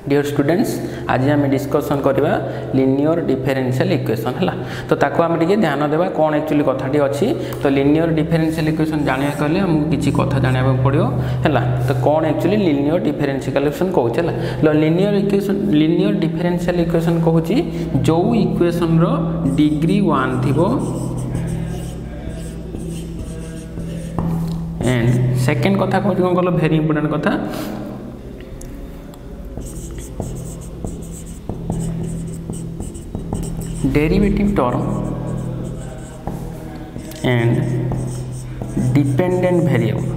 Dear students आज आम discussion करवा लिनियर डिफरेंशियल इक्वेशन है तो ताको आम टे ध्यान देवा कौन एक्चुअली कथाटी अच्छी तो लिनियर डिफरेंशियल इक्वेशन जाना कले आमको किसी कथा जाना पड़ो है तो कौन एक्चुअली लिनियर डिफरेंशियल इक्वेशन कहूँ लिनियर डिफरेंशियल इक्वेशन कहूँ जो इक्वेशन रो डिग्री 1 थी एंड सेकेंड कथा कहूँ कौन कल भेरी इंपोर्टेंट कथा derivative term and dependent variable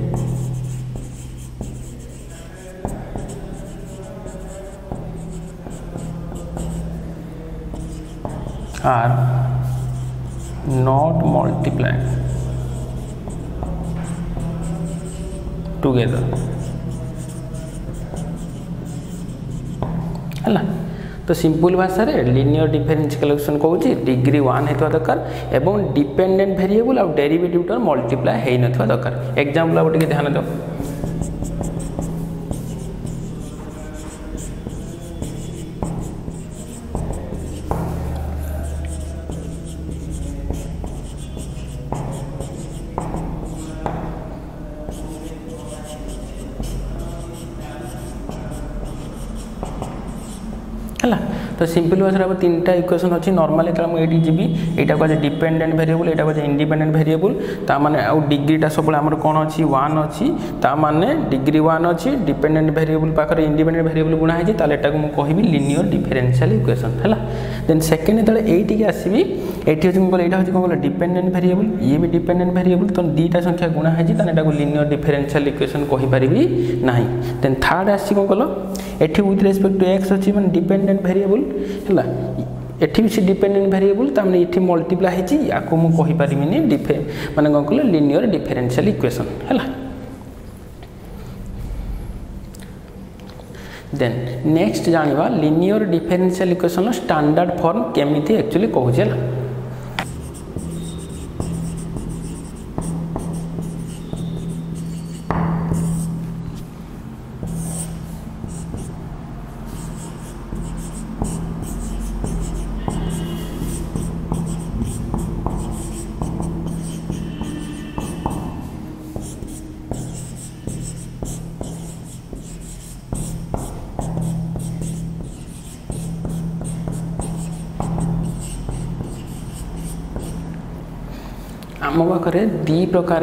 are not multiplied together है तो सिंपल भाषा रे लिनियर डिफरेंशियल इक्वेशन कहूँ डिग्री 1 होता दरकार एवं डिपेंडेंट वेरिएबल और डेरिवेटिव टर्म मल्टीप्लाई हो नथिबा दरकार एग्जांपल अब टिके ध्यान दो है तो सिंपल भाषा में 3टा इक्वेशन अच्छी नॉर्मली मुझे जीवी यहाँ कहे डिपेंडेंट वेरिएबल यहाँ कहे इंडिपेंडेंट वेरिएबल ताने आउ डिग्रीटा सब आमर कौन अच्छी 1 अच्छी ताने डिग्री 1 अच्छी डिपेंडेंट वेरिएबल पाखे इंडिपेंडेंट वेरिएबल गुणा है ताको मुझे कहि लिनियर डिफरेंशियल इक्वेशन है देन सेकेंड जो ये आसवि ये हूँ कौन डिपेंडेंट वेरिएबल ये भी डिपेंडेंट वेरिएबल तो 2टा संख्या गुणा है लिनियर डिफरेंशियल इक्वेशन कहीपरि ना देन थर्ड आसी कौन कल एठी विथ रेस्पेक्ट टू एक्स अच्छी मैंने डिपेंडेंट वेरिएबल है एठी भी डिपेंडेंट वेरिएबल ताने एठी मल्टीप्लाई है याको मु कहि परिबिनी माने कौन कल लिनियर डिफरेंशियल इक्वेशन है देन नेक्स्ट जानिबा linear differential equation standard form केमिति एक्चुअली कहूँ आम पाखे 2 प्रकार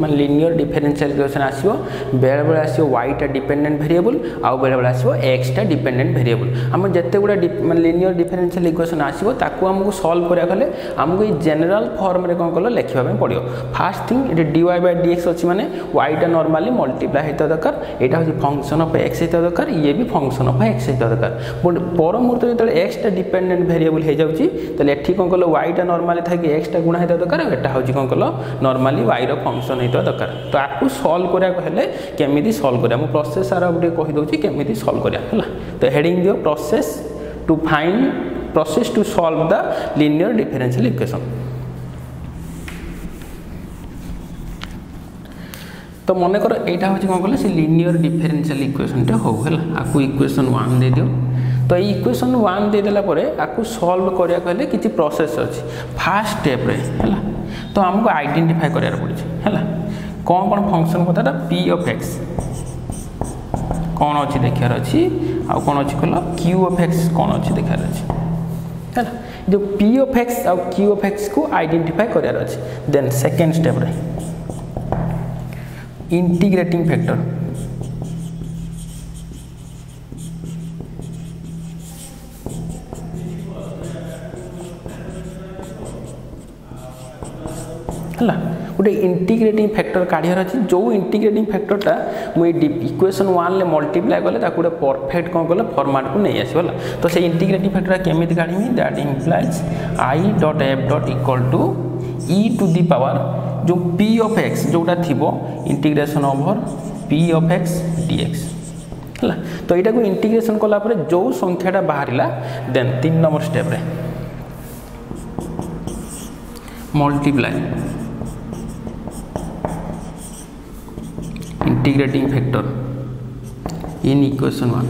लिनियर डिफरेंशियल इक्वेशन आसो बेले बेले आसो वाईटा डिपेंडेंट वेरिएबल आउ बेले बेले आसो एक्सटा डिपेंडेंट वेरिएबल आम जिते गुड़ा लिनियर डिफरेंशियल इक्वेशन आसो ताकू आमको सॉल्व करा गले आमको ये जनरल फॉर्म रे कौन कल लिखा पड़ो फास्ट थिंग ये dy बाय dx अच्छी माने वाईटा नॉर्मली मल्टीप्लाई होता दरकार यहाँ हूँ फंक्शन ऑफ एक्स होता दरकार ये भी फंक्शन ऑफ एक्स होता दरकार बट पर मुहूर्त जो एक्सटा डिपेंडेंट वेरिएबल हो जाऊँगी तो ये कौन कल वाईटा नॉर्मली था कि एक्सटा गुणा होता दरकार एटा हूँ कौन कल नॉर्मली वाई फंक्शन होता दरकार तो आपको सॉल्व करा केमिति सॉल्व करा मु प्रोसेस सारा गोटे कहि दउची केमिति सॉल्व करा हला तो हेडिंग दियो process to solve the linear differential equation तो मन कर एटा होची कोन कहले से लिनियर डिफरेंशियल इक्वेशन टे हो हला आपको इक्वेशन 1 दे दियो तो ये इक्वेशन 1 दे देला परे आपको सॉल्व करिया कहले किछि प्रोसेस अछि फर्स्ट स्टेप रे हला तो हमको आइडेंटिफाई करार पड़े है कौन कौन फंक्शन बताटा पी ऑफ एक्स कौन अच्छी देखार अच्छी आउ कौन अच्छी कल क्यू ऑफ एक्स कौन अच्छी देखार अच्छी है जो पी ऑफ एक्स आउ क्यू ऑफ एक्स को आइडेंटिफाई करार अच्छी देन सेकेंड स्टेप रे इंटीग्रेटिंग फैक्टर है गोटे इंटीग्रेटिंग फैक्टर काढ़ार अच्छी जो इंटीग्रेटिंग फैक्टरटा मुझे इक्वेशन 1 मल्टीप्लाई कले गोटे परफेक्ट कौन कल फॉर्मेट को नहीं आसो तो से इंटीग्रेटिंग फैक्टर केमी काढ़ी that implies I dot F dot equal to e to the power जो पी ऑफ एक्स जोटा थी integration over p of x dx है तो यहाँ को इंटीग्रेशन कलापर जो संख्याटा बाहर देन 3 नंबर स्टेप रे multiply integrating factor in equation 1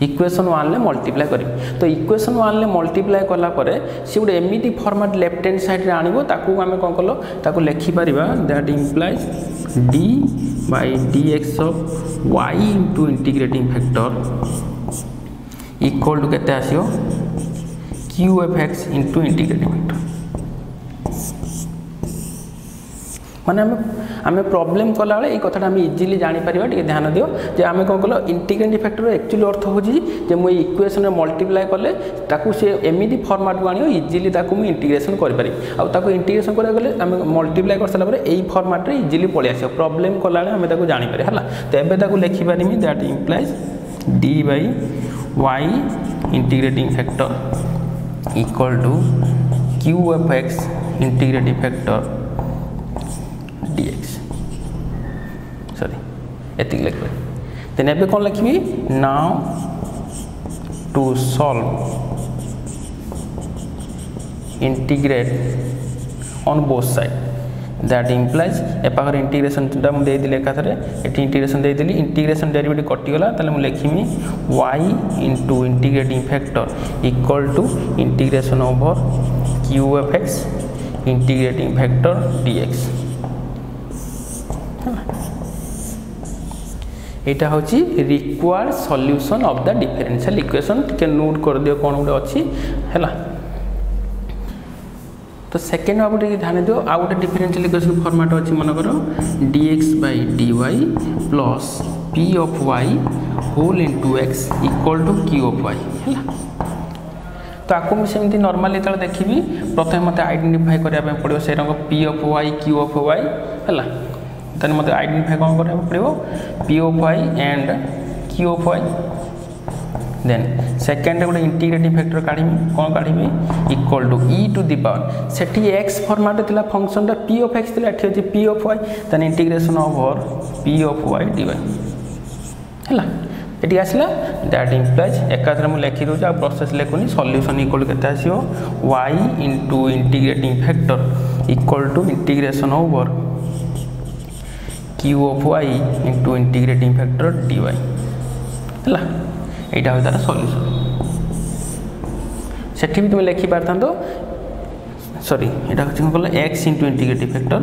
equation 1 ले मल्टीप्लाई करी तो इक्वेशन 1 ले मल्टीप्लाई कला परे सी गोटे एमिति फॉर्मेट लेफ्ट हैंड साइड रे आनिबो ताकू आमे कोन कलो ताकू लिखि परिबा that implies d by dx of y into integrating factor equal to केते आसियो qfx into integrating factor माने आमे प्रॉब्लम कला वाले এই কথাটা আমি इजीली जानि परिबा टिके ध्यान दियो जे आमे कोन कलो इंटीग्रेटिंग फैक्टर एक्चुअली अर्थ होजी जे मु इक्वेशन रे मल्टीप्लाई करले ताकू से एमिति फॉर्मेट आनियो इजीली ताकू मु इंटीग्रेशन करि पारि आ ताकू इंटीग्रेशन करा गेले आमे मल्टीप्लाई कर सला परे एई फॉर्मेट रे इजीली पळि आसियो प्रॉब्लम कला वाले आमे ताकू जानि पारि हला तो एबे ताकू लिखि पारिमी that implies d by y integrating factor equal to qfx integrating factor dx sorry एतिक लिख देन एबे कोन लिखबी now to solve integrate on both side that implies ए पाखर इंटीग्रेशन टा हम दे दिले एकाथरे एटी इंटीग्रेशन दे दिली इंटीग्रेशन डेरिवेटिव कटि गला ताले हम लिखिमी y into integrating factor equal to integration over qfx integrating factor dx एटा होची required solution of the differential equation के नोट कर दियो कोन गुटे अछि हैला तो सेकंड बाबू टिके ध्यान दियो आ गुटे डिफरेंशियल इक्वेशन फॉर्मेट अछि मन करो dx by dy plus p of y whole into x equal to q of y हैला तो आको मैं सेमती नॉर्मली तले देखिबी प्रथम मते आइडेंटिफाई करिया पे पड़ियो से रंग p of y q of y हैला तने मते आइडेंटिफाई कोन करिया पड़ियो p of y and q of y then second गोटे इंटीग्रेटिंग फैक्टर काढिमी कोन काढिमी equal to e to the power सेठी x फॉर्मेट थिला फंक्शन ता p of x थिला एठी होची p of y तने integration over p of y dy हैला एटी आसला दैट इंप्लाइज एकाथरे मु लिखि दउ जा प्रोसेस लेखुनी सॉल्यूशन इक्वल केते आसियो y into integrating factor equal to integration over q of y into integrating factor dy हैला एटा हो तार सॉल्यूशन सेठी भी तुम लिखि पारथांतो सॉरी एटा होची कोन x into इंटीग्रेटिंग फैक्टर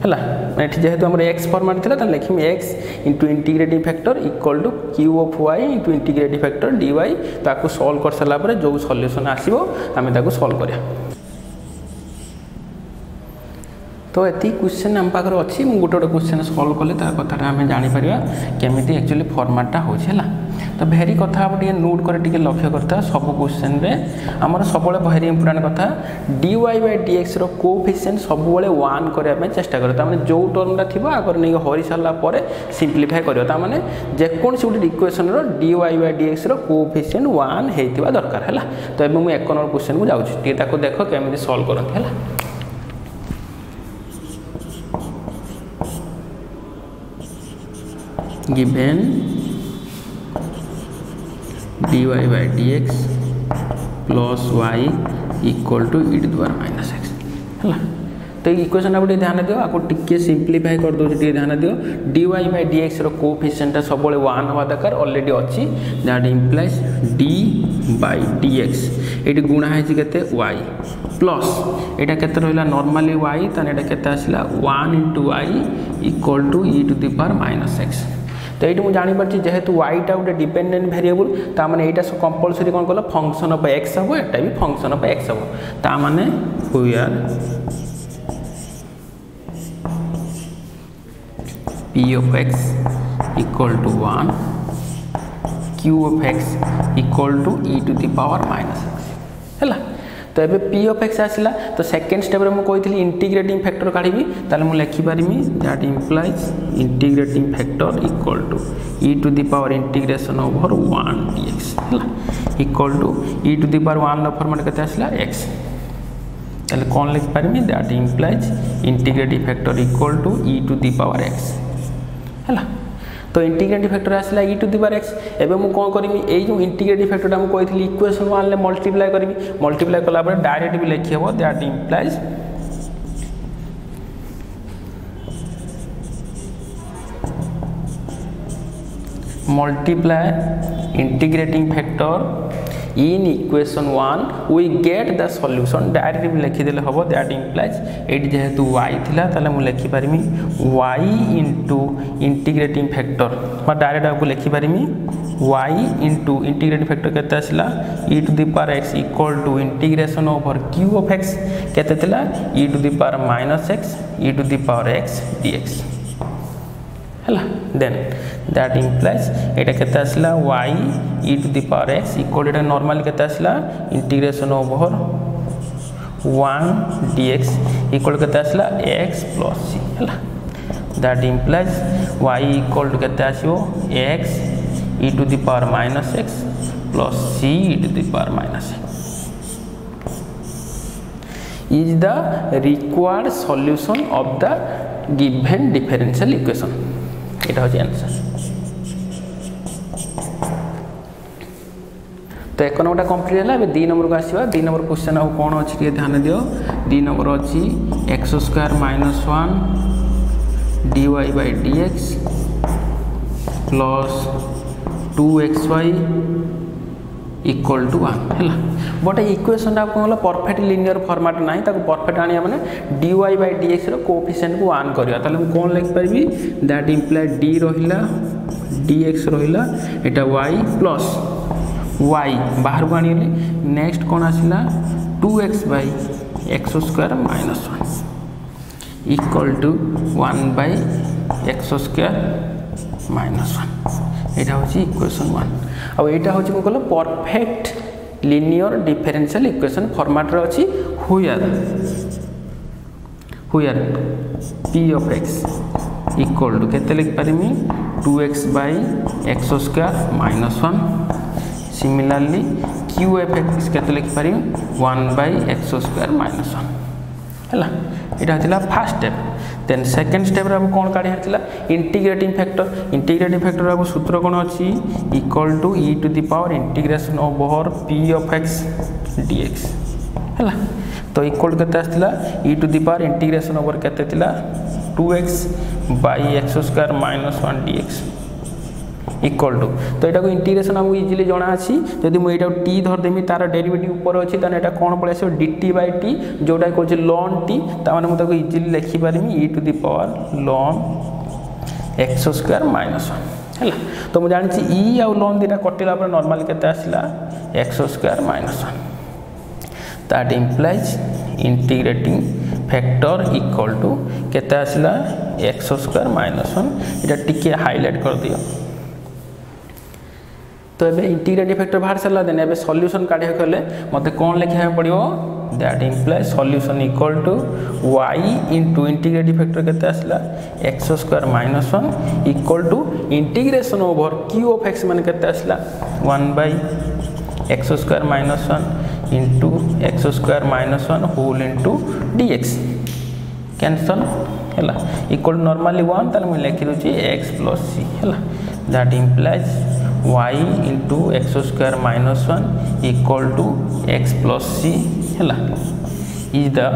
हैला एठी जेहेतु हमर x फॉर्मेट थिला त लिखिम x into integrating factor equal to q of y into integrating factor dy ताकू सॉल्व कर सला परे जो सॉल्यूशन आसीबो हमें ताकू सॉल्व करिया तो एती क्वेश्चन हम पाखर अछि मु गोटे क्वेश्चन सॉल्व करले तार कथा हमें जानि परिबा केमिति एक्चुअली फॉर्मेट टा होछि हैला तो भेरी कथा आप टिके नोट करे टिके लक्ष्य करता सब क्वेश्चन रे हमर सबले भेरी इंपोर्टेंट कथा dy by dx रो कोएफिशिएंट सबले 1 करिया में चेष्टा करता माने जो टर्मटा थिबो आगर नै हरि साला परे सिंपलीफाई करियो ता माने जे कोन से उडी इक्वेशन रो dy by dx रो कोएफिशिएंट 1 हेतिबा दरकार हैला तो एबे मु 1 नंबर क्वेश्चन को जाउछि टिके ताको देखो केमिति सॉल्व करत हैला given dy by dx plus y equal to e to the power minus x हैला तो इक्वेशन आप ध्यान दियो आपको टिके सिंपलीफाई कर दो टिके ध्यान दियो dy by dx रो कोएफिशिएंट सबले 1 होबा दरकार ऑलरेडी अछि that implies d by dx एटी गुणा है केते y प्लस एटा केते रहला नॉर्मली y तने एटा केते आसिला 1 into y equal to e to the power minus x तो ये मुझे जानी पड़ची जेहेतु y टा गोटे डिपेंडेंट वेरिएबल ता माने एटा सब कंपलसरी कोन कहला फंक्शन ऑफ x हबो एटा भी फंक्शन ऑफ x हबो ता माने we are p of x equal to 1 q of x equal to e to the power minus x हैला तो एबे p of x आसिला तो सेकंड स्टेप रे मु कहितली इंटीग्रेटिंग फैक्टर काढिबी ताले मु लिखि पारिमी that implies integrating factor equal to e to the power integration over 1 dx हैला equal to e to the power 1 नो फॉर्मेट केते आसिला x ताले कोन लिखि पारिमी that implies integrating factor equal to e to the power x हैला तो इंटीग्रेटिंग फैक्टर आसला e to the power x एबे मु कोन करमी ए जो इंटीग्रेटिंग फैक्टर ता मु कहितली इक्वेशन 1 ले मल्टीप्लाई करबी मल्टीप्लाई कला पर डायरेक्ट भी लिखि हबो that implies multiply integrating factor in equation 1 we get the solution directly लिखि देले हबो that implies एट जेहेतु y थिला ताले मु लिखि परिमी y into integrating factor म डायरेक्ट आपको लिखि परिमी y into integrating factor केते आसला e to the power x equal to integration over q of x केते थिला e to the power minus x e to the power x dx हला then that implies एटा केते आसला y e to the power x equal to normal केते आसला integration over 1 dx equal केते आसला x plus c हला that implies y equal to केते आसीओ x e to the power minus x plus c e to the power minus x is the required solution of the given differential equation এটা হচ্ছে answer तो एक number complete है 2 number को आसीबा 2 number question आ कोन अछि के ध्यान दियो 2 नंबर अछि x² - 1 dy by dx plus 2xy equal to 1 हैला बट इक्वेशन टा कोन परफेक्ट लिनियर फॉर्मेट नाही ताको परफेक्ट आनिया माने dy by dx रो कोएफिशिएंट को 1 करिया ताले हम कोन लिख परबी दैट इंप्लाई d रहिला dx रहिला एटा y plus y बाहर को आनिले नेक्स्ट कोन आसिला 2x by x² - 1 equal to 1 by x² - 1 एटा होची इक्वेशन 1 अब एटा होची को कहलो perfect linear differential equation format रे अछि where p of x equal to केते लिख परिमी 2x by x² - 1 similarly q of x केते लिख परिमी 1 by x² - 1 हला एटा हतिला first step then second step रे हम कोन काढी हतिला इंटीग्रेटिंग फैक्टर अब सूत्र कोन अछि equal to e to the power integration over p of x dx हला तो इक्वल केते आस्तिला e to the power integration over केते थिला 2x by x² - 1 dx equal to तो एटा को इंटीग्रेशन हमको इजीली जाना अछि यदि मु एटा t धर देमी तार डेरिवेटिव ऊपर अछि तने एटा कोन पळे आसे dt by t जोटा को ln t ता माने मु ताको इजीली लिखि पारिमी e to the power ln x² - 1 हला तो मु जानि छी e आ ln दिटा कटिला पर नॉर्मल केते आसिला x² - 1 that implies integrating factor equal to केते आसिला x² - 1 एटा टिके हाइलाइट कर दियो तो एबे इंटीग्रेटिंग फैक्टर बाहर चला देने एबे सॉल्यूशन काढे कले मते कोन लिखा पड़ियो that implies solution equal to y into integrating factor केते आसला x² - 1 equal to integration over q of x माने केते आसला 1 by x² - 1 into x² - 1 whole into dx cancel हला इक्वल नॉर्मली 1 ताले मैं लिखि दोची x plus c हला that implies y into x² - 1 equal to x plus c हला is the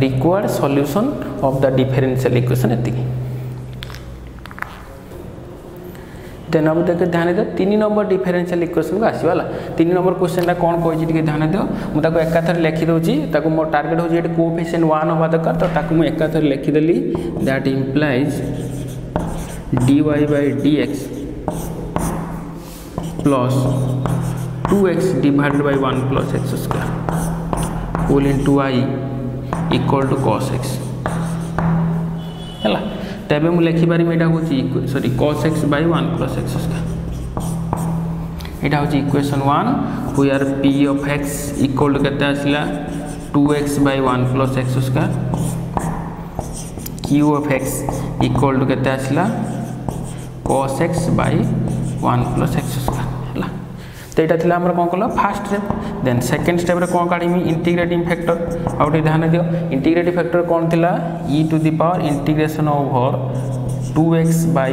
required solution of the differential equation एतिकी then अब देख ध्यान दे 3 नंबर डिफरेंशियल इक्वेशन को आसी वाला 3 नंबर क्वेश्चन ला कोन कहै छी ध्यान दियो मु ताको एकाथर लिखि दोची ताको मोर टारगेट हो जे कोएफिशिएंट 1 होबा दरकार तो ताको मु एकाथर लिखि देली that implies dy by dx plus 2x divided by 1 plus x square whole into y equal to cos x हला तबे मु लिखि पारि एटा होची sorry cos x by 1 plus x square एटा होची equation 1 where p of x equal to केते आसिला 2x by 1 plus x square q of x equal to केते आसिला cos x by 1 plus x square हला तो एटा थिला हमर कोन कलो first step then second step रे कोन काढीमी इंटीग्रेटिंग फैक्टर आउटे ध्यान दियो इंटीग्रेटिंग फैक्टर कोन थिला e to the power integration over 2x by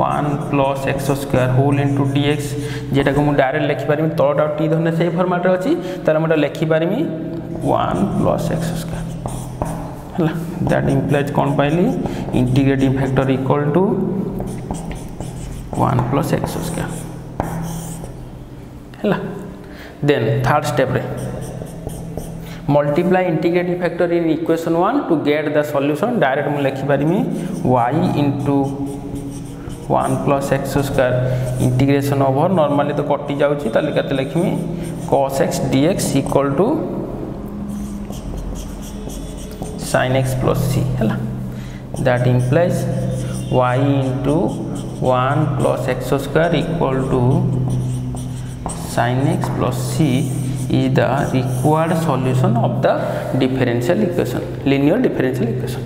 1 plus x square whole into dx जेटा को मु डायरेक्ट लिखि पारिमी तोडा t धरने सेही फॉर्मेट रे अछि ताले मटा लिखि पारिमी 1 plus x square हला दैट इंप्लाइज कोन पाइली integrating factor equal to 1 plus x square है। देन थर्ड स्टेप रे multiply integrating factor in equation 1 to get the solution direct मुझे लिखिपारि y into 1 plus x square integration over normally तो कटि जाउची ताले केते लिखिमी cos x dx equal to sin x plus c है। That implies y into 1 plus x square equal to sin x plus c is the required solution of the differential equation, linear differential equation.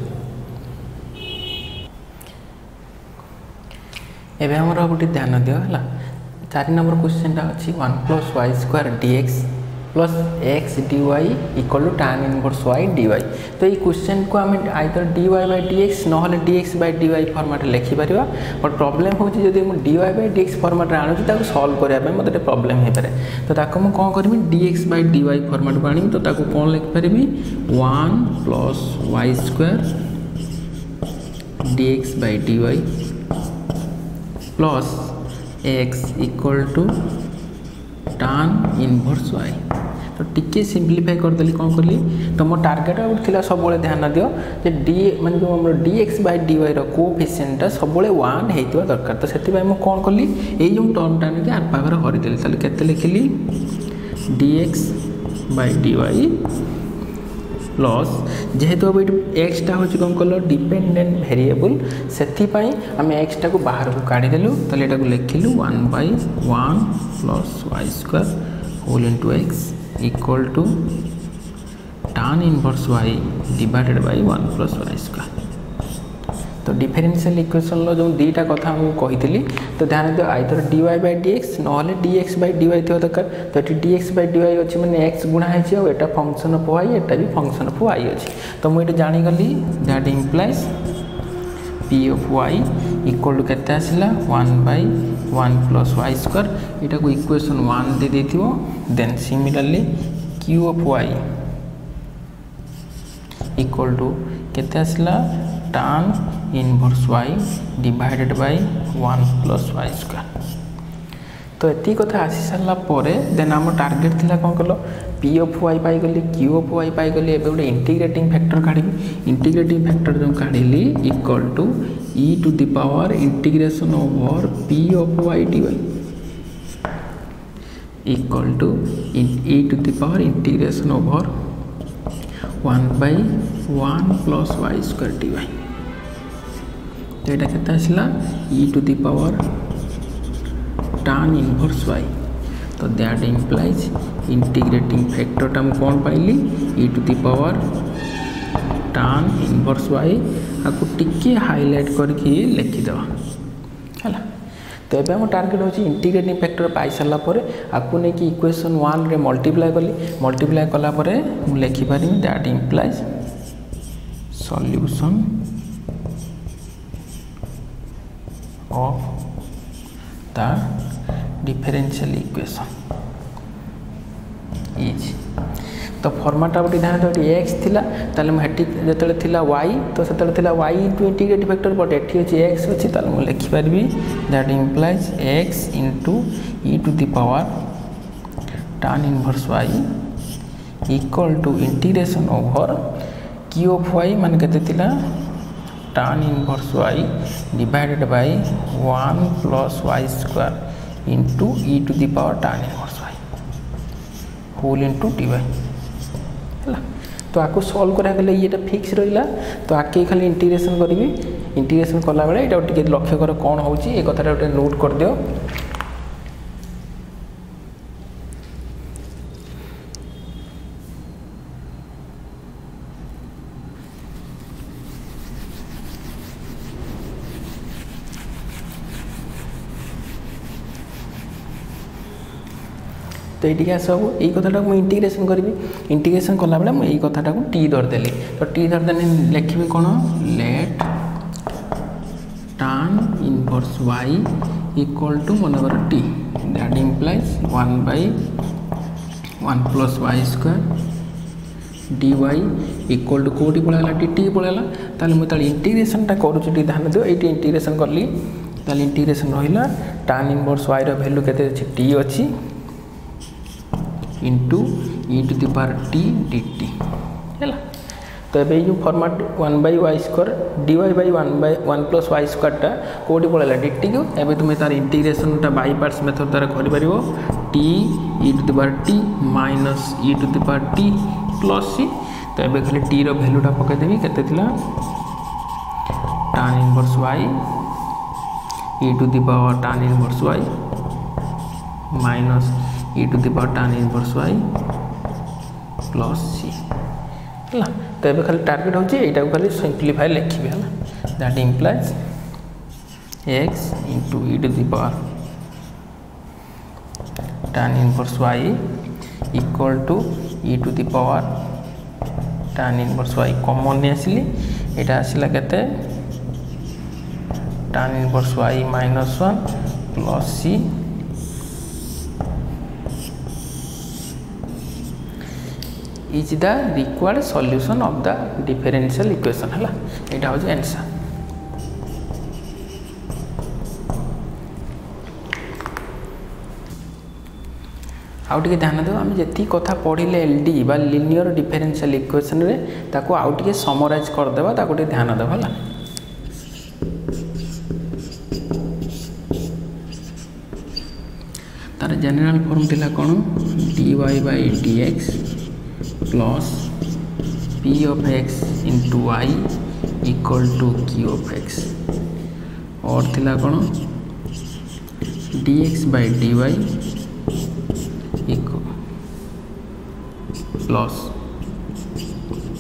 एबे हमर गोटे ध्यान दियो हला 4 number question टा अछि 1 plus y square dx plus x dy equal to tan inverse y dy। तो ये क्वेश्चन को आम आइदर dy by dx ना dx by dy फॉर्मेट लिखि परिबा। बट प्रॉब्लम हो जदि मु dy by dx फॉर्मेट आनु ताको सॉल्व करिया पे मते प्रॉब्लम हे पारे। तो ताको मु कोन करबी dx by dy फॉर्मेट बाणी तो ताको कोन लिखि परिबी 1 plus y square dx by dy plus x equal to tan inverse y। तो टिके सिंप्लीफाई कर देली कोन करली तो मो टारगेट आउट थिला सब बळे ध्यान दियो जे d माने जो हमर dx by dy रो कोएफिशिएंट सब बळे 1 हेतिबा दरकार। तो सेति भाई मो कोन करली एई जो टर्म टा ने आर पावर हरि देली ताले केते लिखली dx by dy प्लस जेहेतु अब x टा होची कोन कलो डिपेंडेंट वेरिएबल सेति पई हम x टा को बाहर को काढी देलु ताले एटा को लिखिलु 1 by 1 plus y square whole into x equal to tan inverse y divided by 1 plus y square। तो डिफरेंशियल इक्वेशन लो जो दीटा कथा हम कहितली तो ध्यान दियो आइदर dy by dx नहले dx by dy थियो दरकार। तो एटी dx by dy अछि माने x गुणा है छी और एटा फंक्शन ऑफ y एटा भी फंक्शन ऑफ y अछि। तो मु एटा जानि गली that implies p of y equal to केते आसिला 1 by 1 plus y square एटा को इक्वेशन 1 दे देथिबो। Then similarly q of y equal to केते आसिला tan inverse y divided by 1 plus y square। तो एती कथा आसी सारला परे देन हम टारगेट थिला कोन कलो p of y पाई गली q of y पाई गली एबे गोटे इंटीग्रेटिंग फैक्टर काढिबी। इंटीग्रेटिंग फैक्टर जो काढिली equal to e to the power integration over p of y dy equal to e to the power integration over 1 by 1 plus y square dy। तो एटा केता आसला e to the power tan inverse y। तो that implies integrating factor टा कौन पाइली e to the power tan inverse y आकु टिके highlight करके लिखि दवा हला। तो एबे हम टारगेट होची इंटीग्रेटिंग फैक्टर पाई सारला परे आकु ने कि इक्वेशन 1 रे मल्टीप्लाई कली मल्टीप्लाई कला परे मु लिखि पारिमी that implies solution of the differential equation is। तो फॉर्मेट अब ध्यान दो x थिला ताले हेटी जतले थिला y तो सेतले थिला y into integrating factor but एठी अछि x अछि ताले मु लिखि परबी that implies x into e to the power tan inverse y equal to integration over q of y मान केते थिला tan inverse y divided by 1 plus y square into e to the power tan inverse y whole into dy हला। तो आको solve करा गले ये fix रहिला। तो आके खाली इंटीग्रेशन करिवि इंटीग्रेशन कला बेले एटा टिके लक्ष्य कर कोन होउची ए कथाटा ओटे नोट कर दियो। तो ये सब यही कथाटा मुझे इंटीग्रेशन करी इंटीग्रेशन कला बेले मुझे कथाटा को टी धरदेली। तो टी धरदेली लिखी कौन let tan inverse y equal to मनोवर t that implies 1 by 1 plus y square dy equal to कोटी पळाला dt पळाला ताले मु ताले इंटीग्रेशन टा करूची टी ध्यान दियो एटी इंटीग्रेशन करली ताले इंटीग्रेशन रहिला tan इनवर्स y रो वैल्यू केते अछि t अछि into e to the power t dt हैला। तो ये जो format 1/y² dy by 1 plus y² टा कोडी पळला dt को एबे तुमे तार इंटीग्रेशन टा बाय पार्ट्स मेथड द्वारा करि परिबो t e to the power t minus e to the power t plus c। तो एबे खाली t रो वैल्यू टा पके देबी केते थिला tan inverse y e to the power tan inverse y minus e to the power tan inverse y plus c हैला। तो ये खाली टार्गेट होची एटा खाली सिंपलीफाई लिखिबे हैला that implies x into e to the power tan inverse y equal to e to the power tan inverse y common ने आसिली एटा आसिला केते tan inverse y minus 1 plus c is the required solution of the differential equation हैला। एटा हो जे answer. आउ टिके ध्यान दो आम जी कथा पढ़ले एलडी बा लिनियर डिफरेंशियल इक्वेशन रे ताको आउ टिके समराइज कर देबा ताको टिके ध्यान देबा हैला। तार जनरल फॉर्म थिला कोन dy by dx plus p of x into y equal to q of x और थिला कोन dx by dy equal plus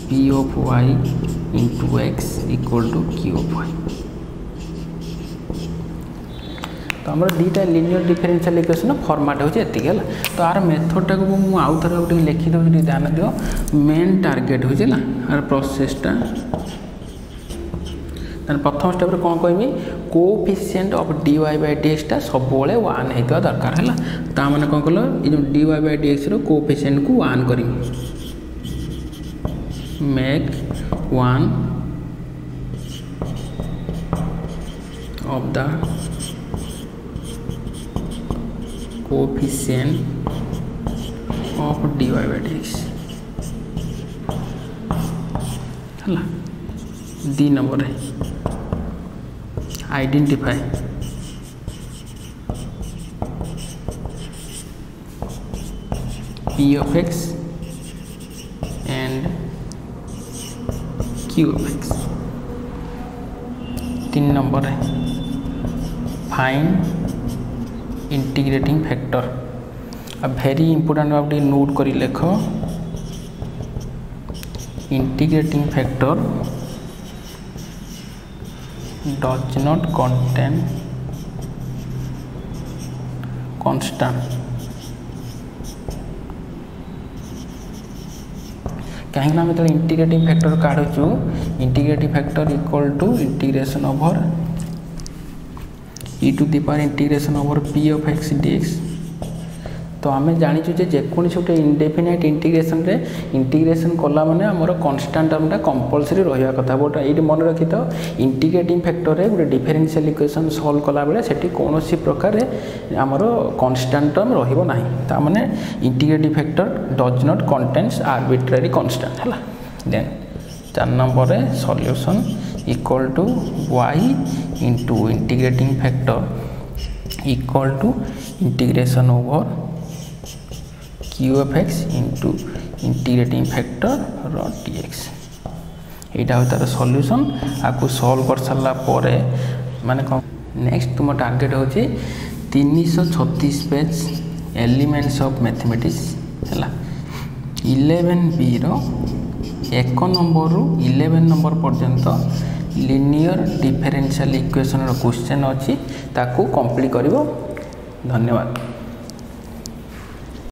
p of y into x equal to q of y। तो हमर दीटा linear differential equation format होचे एतिक हला। तो are method टा को मु आउ थरा उठे लिखि दो जे ध्यान दियो मेन टारगेट होचे ला आर प्रोसेस टा तन प्रथम स्टेप रे कोन कहमी coefficient of dy by dx टा सब बेले 1 हेतवा दरकार हला। ता माने कोन कहलो ई जो dy by dx रो कोएफिशिएंट को 1 करी make 1 of the coefficient of dy by dx हला। दी नंबर है identify p of x and q of x। 3 number है फाइंड इंटीग्रेटिंग फैक्टर। अब वेरी इंपोर्टेंट आप नोट करी लेख integrating factor does not contain constant। कहीं ना मतलब इंटीग्रेटिंग फैक्टर काढुचु integrating factor equal to integration over e to the power integration over p of x dx। तो आम जाचु जेको गोटे इंडेफिनाइट इंटीग्रेशन रे इंटीग्रेशन कला माने आमर कांस्टेंट टर्मटा कंपलसरी रहिया कथा। बट ये मन रखी तो इंटीग्रेटिंग फैक्टर रे गोटे डिफरेंशियल इक्वेशन सॉल्व कला बेले सेठी कोनोसी प्रकार रे आमर कांस्टेंट टर्म रहिबो नाही। ता माने integrating factor does not contains arbitrary constant हला। देन 4 नंबर रे solution equal to y into integrating factor equal to integration over q of x into integrating factor रो dx। एटा हो तार सॉल्यूशन। आपको सॉल्व कर सारा परे माने नेक्स्ट तुम टारगेट होची 336 पेज एलिमेंट्स ऑफ मैथमेटिक्स हैला 11b रो 1 नंबर रु 11 नंबर पर्यंत लिनियर डिफरेंशियल इक्वेशन रो क्वेश्चन अछि ताकू कंप्लीट करिवो। धन्यवाद।